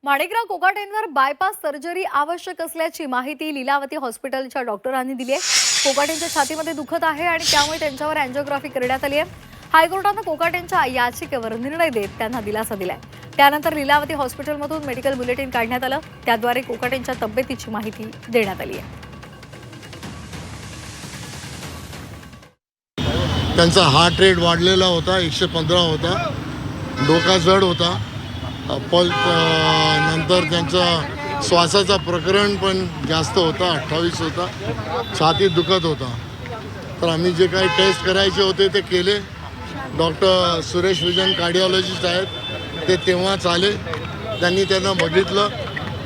Manikrao कोकाटेंवर bypass surgery आवश्यक असल्याची माहिती लीलावती हॉस्पिटलच्या डॉक्टरांनी दिली आहे। कोकाटेंच्या छातीमध्ये दुखत आहे आणि त्यामुळे त्यांच्यावर अँजिओग्राफी करण्यात आली आहे। हायकोर्टाने कोकाटेंच्या याचिकेवर निर्णय देत त्यांना दिलासा दिलाय। त्यानंतर लीलावती हॉस्पिटलमधून मेडिकल बुलेटिन काढण्यात आलं। त्याद्वारे कोकाटेंच्या तब्येतीची माहिती देण्यात आली आहे। त्यांचा हार्ट रेट वाढलेला होता, 115 होता, डोका जड होता, नंतर त्यांचा श्वासाचा प्रकरण पण जास्त होता, 28 होता, छातीत दुखत होता। तर आम्ही जे काही टेस्ट करायचे होते ते केले। डॉक्टर सुरेश विजन कार्डिओलॉजिस्ट आहेत, ते तेव्हाच आले। त्यांनी त्यांना बघितलं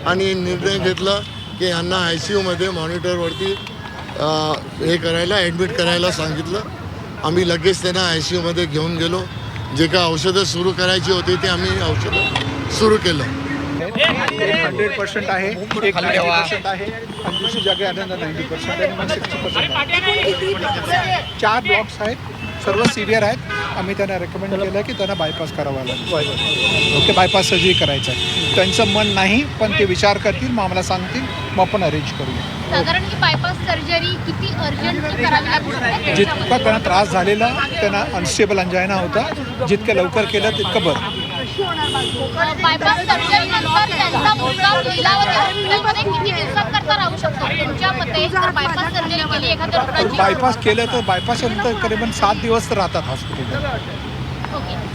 आणि निर्णय घेतला की यांना ICUमध्ये मॉनिटरवरती हे करायला ॲडमिट करायला सांगितलं। आम्ही लगेच त्यांना ICUमध्ये घेऊन गेलो। जे काय औषधं सुरू करायची होती ते आम्ही औषधं सुरू केलं। 100% आहे, एक 90% आहे आणि दुसरी जागा आल्यानंतर 90% आहे, मग 60% आहे। 4 ब्लॉक्स आहेत, सर्व सिव्हिअर आहेत। आम्ही त्यांना रेकमेंड केलं की त्यांना बायपास करावा लागेल। ओके, बायपास सर्जरी करायचं आहे। त्यांचं मन नाही, पण ते विचार करतील, मग आम्हाला सांगतील, मग आपण अरेंज करूया। साधारण ही बायपास सर्जरी किती अर्जंट करावी लागू शकते? जितका त्यांना त्रास झालेला, त्यांना अनस्टेबल अंजायना होता, जितकं लवकर केलं तितकं बरं। बायपास सर्जरी नंतर त्यांचा मुलगा लीलावती हॉस्पिटलमध्ये किती दिवसांकरता राहू शकतो तुमच्या मते? जर बायपास सर्जरी केली एखाद्या रुग्णाची, बायपास केलं तर बायपास नंतर करीबन 7 दिवस तर राहतात हॉस्पिटलमध्ये। ओके.